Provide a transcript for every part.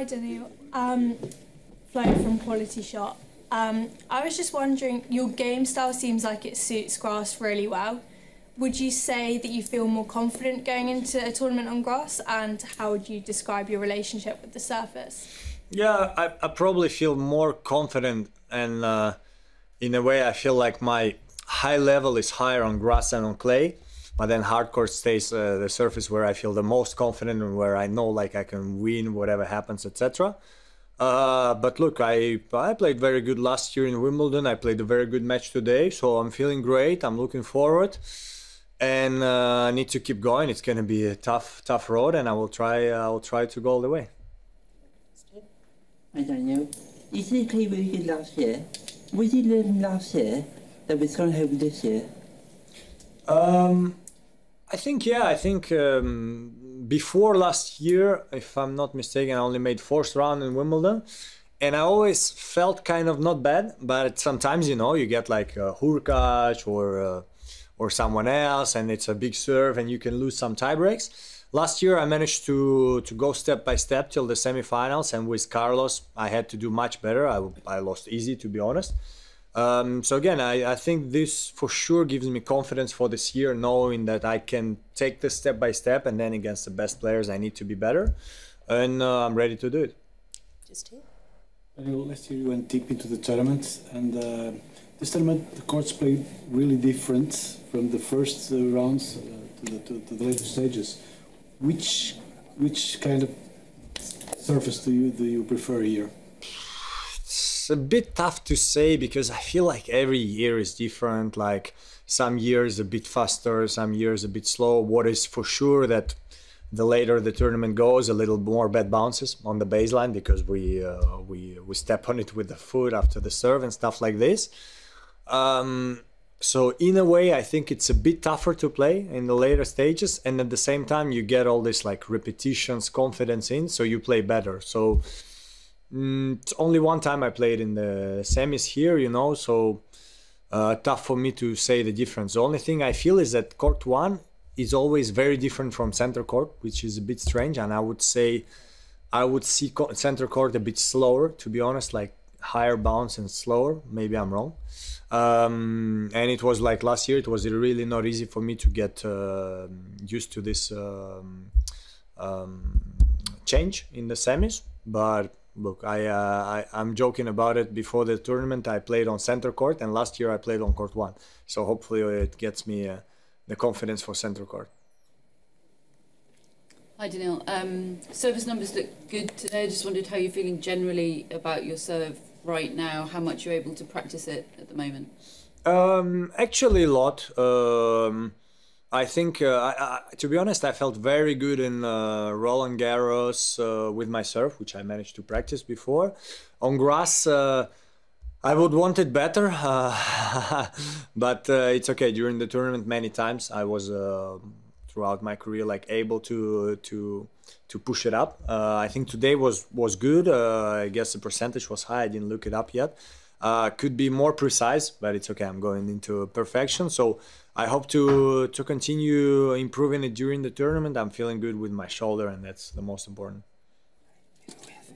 Hi Daniil, Flo from Quality Shot. I was just wondering, your game style seems like it suits grass really well. Would you say that you feel more confident going into a tournament on grass, and how would you describe your relationship with the surface? Yeah, I probably feel more confident, and in a way I feel like my high level is higher on grass than on clay, but then hardcore stays the surface where I feel the most confident and where I know like I can win whatever happens, etc. But look, I played very good last year in Wimbledon. I played a very good match today, so I'm feeling great. I'm looking forward, and I need to keep going. It's going to be a tough road, and I will try to go all the way. Hi Daniil, you did play really good last year. What did you learn last year that was going to help this year? I think before last year, if I'm not mistaken, I only made fourth round in Wimbledon, and I always felt kind of not bad. But sometimes, you know, you get like Hurkacz or someone else, and it's a big serve, and you can lose some tie breaks. Last year, I managed to go step by step till the semifinals, and with Carlos, I had to do much better. I lost easy, to be honest. So again, I think this for sure gives me confidence for this year, knowing that I can take this step by step, and then against the best players I need to be better, and I'm ready to do it. Just here. Last year you went deep into the tournament, and this tournament the courts played really different from the first rounds to the later stages. Which kind of surface do you prefer here? It's a bit tough to say because I feel like every year is different. Like some years a bit faster, some years a bit slow. What is for sure that the later the tournament goes, a little more bad bounces on the baseline because we step on it with the foot after the serve and stuff like this. So in a way, I think it's a bit tougher to play in the later stages, and at the same time you get all this like repetitions, confidence in, so you play better. So it's only one time I played in the semis here, you know, so tough for me to say the difference. The only thing I feel is that court one is always very different from center court, which is a bit strange, and I would say I would see center court a bit slower, to be honest, like higher bounce and slower. Maybe I'm wrong. And it was like last year, it was really not easy for me to get used to this change in the semis. But look, I'm joking about it. Before the tournament, I played on center court, and last year I played on court one. So hopefully it gets me the confidence for center court. Hi Daniil, service numbers look good today. I just wondered how you're feeling generally about your serve right now, how much you're able to practice it at the moment. Actually a lot. I think, to be honest, I felt very good in Roland Garros with my serve, which I managed to practice before. On grass, I would want it better, but it's okay. During the tournament, many times I was throughout my career like able to push it up. I think today was good. I guess the percentage was high. I didn't look it up yet. Could be more precise, but it's okay. I'm going into perfection, so I hope to continue improving it during the tournament. I'm feeling good with my shoulder, and that's the most important.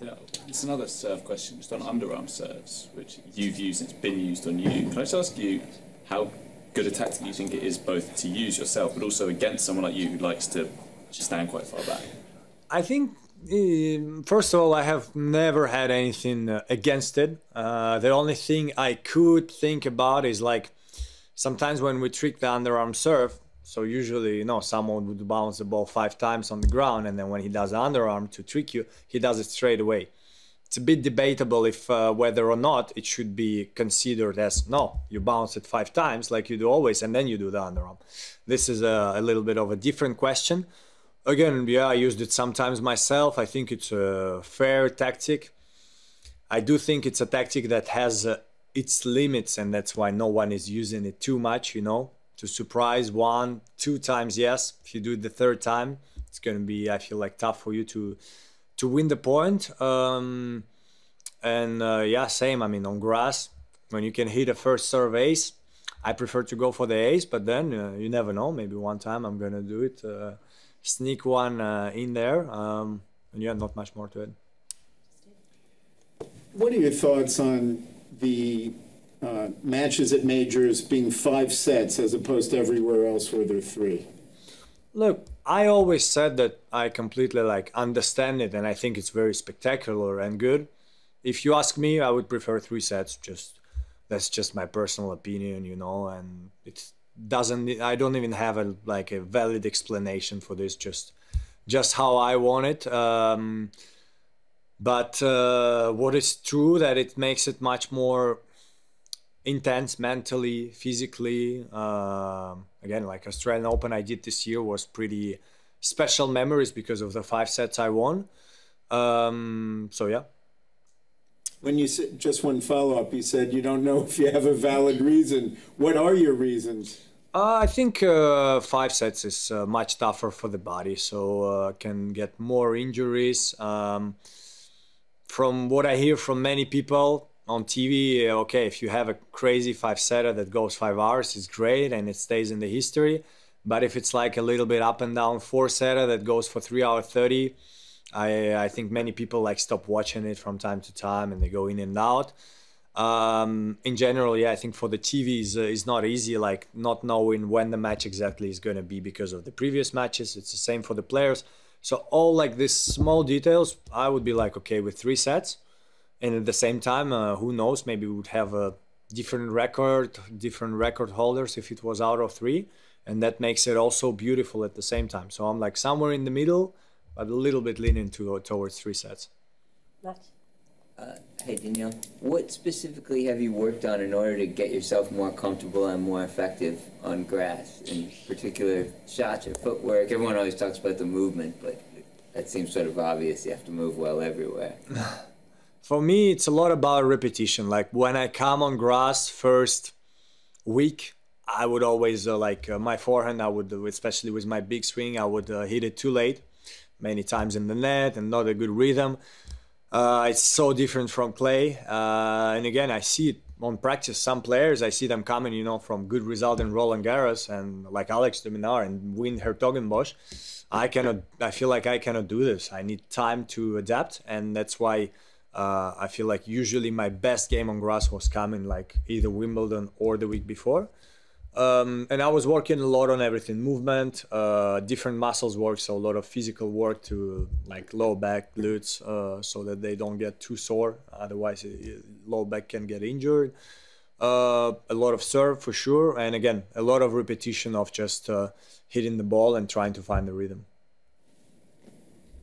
Yeah, it's another serve question just on underarm serves, which you've used, it's been used on you. Can I just ask you how good a tactic you think it is both to use yourself but also against someone like you who likes to stand quite far back? I think, first of all, I have never had anything against it. The only thing I could think about is like sometimes when we trick the underarm serve, so usually, you know, someone would bounce the ball 5 times on the ground, and then when he does the underarm to trick you, he does it straight away. It's a bit debatable if whether or not it should be considered as, no, you bounce it 5 times like you do always, and then you do the underarm. This is a little bit of a different question. Again, yeah, I used it sometimes myself. I think it's a fair tactic. I do think it's a tactic that has its limits, and that's why no one is using it too much, you know. To surprise 1, 2 times, yes. If you do it the 3rd time, it's going to be, I feel like, tough for you to win the point. Yeah, same. I mean, on grass, when you can hit a first serve ace, I prefer to go for the ace, but then you never know. Maybe one time I'm going to do it, sneak one in there. And yeah, not much more to it. What are your thoughts on the matches at majors being 5 sets as opposed to everywhere else where they're 3? Look, I always said that I completely like understand it, and I think it's very spectacular and good. If you ask me, I would prefer 3 sets. That's just my personal opinion, you know, and it doesn't. I don't even have a valid explanation for this. Just how I want it. But what is true that it makes it much more intense mentally, physically. Again, like Australian Open I did this year was pretty special memories because of the 5 sets I won. So yeah. When you said, just one follow-up, you said you don't know if you have a valid reason. What are your reasons? I think 5 sets is much tougher for the body, so can get more injuries. From what I hear from many people on TV, okay, if you have a crazy 5-setter that goes 5 hours, it's great and it stays in the history. But if it's like a little bit up and down 4-setter that goes for 3 hours 30, I think many people like stop watching it from time to time and they go in and out. In general, yeah, I think for the TV is not easy, like not knowing when the match exactly is going to be because of the previous matches. It's the same for the players. So all like these small details, I would be like, okay, with 3 sets. And at the same time, who knows, maybe we would have a different record holders if it was out of 3. And that makes it also beautiful at the same time. So I'm like somewhere in the middle, but a little bit leaning towards 3 sets. Hey Daniil, what specifically have you worked on in order to get yourself more comfortable and more effective on grass? In particular, shots or footwork? Everyone always talks about the movement, but that seems sort of obvious. You have to move well everywhere. For me, it's a lot about repetition. Like when I come on grass first week, I would always my forehand, I would, especially with my big swing, I would hit it too late, many times in the net and not a good rhythm. It's so different from clay. And again, I see it on practice. Some players, I see them coming, you know, from good result in Roland Garros and like Alex de Minaur and win Hertogenbosch. I feel like I cannot do this. I need time to adapt. And that's why I feel like usually my best game on grass was coming like either Wimbledon or the week before. And I was working a lot on everything, movement, different muscles work, so a lot of physical work to like low back, glutes, so that they don't get too sore. Otherwise, low back can get injured. A lot of serve for sure, and again, a lot of repetition of just hitting the ball and trying to find the rhythm.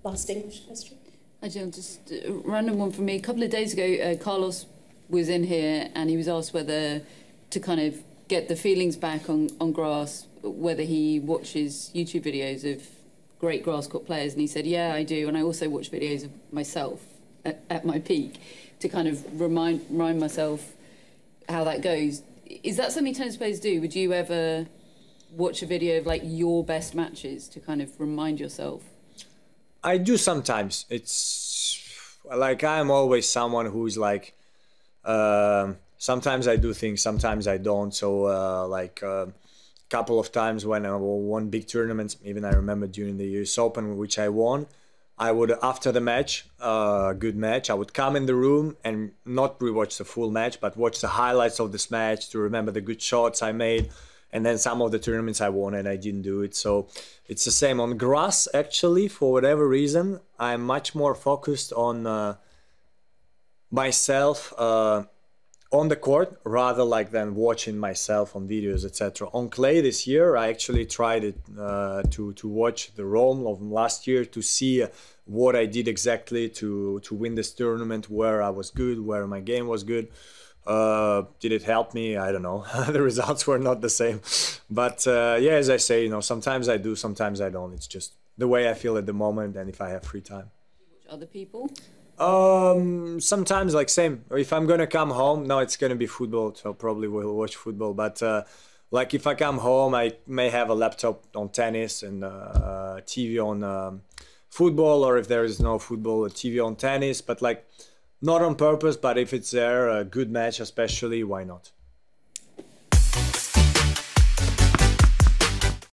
Last English question. Just a random one for me. A couple of days ago, Carlos was in here and he was asked whether to kind of get the feelings back on grass, whether he watches YouTube videos of great grass court players, and he said, yeah, I do, and I also watch videos of myself at my peak to kind of remind myself how that goes. Is that something tennis players do? Would you ever watch a video of like your best matches to kind of remind yourself? I do sometimes. It's like I'm always someone who's like sometimes I do things, sometimes I don't. So couple of times when I won big tournaments, even I remember during the US Open, which I won, I would, after the match, good match, I would come in the room and not rewatch the full match, but watch the highlights of this match to remember the good shots I made. And then some of the tournaments I won and I didn't do it. So it's the same on grass, actually, for whatever reason. I'm much more focused on myself on the court rather than watching myself on videos, etc. On clay this year, I actually tried it to watch the Rome of last year to see what I did exactly to win this tournament, where I was good, where my game was good. Did it help me? I don't know. The results were not the same. But yeah, as I say, you know, sometimes I do, sometimes I don't. It's just the way I feel at the moment and if I have free time. Other people? Sometimes same. If I'm gonna come home, no, it's gonna be football, so probably we'll watch football. But like if I come home, I may have a laptop on tennis and TV on football, or if there is no football, a TV on tennis. But not on purpose. But if it's there, a good match especially, why not?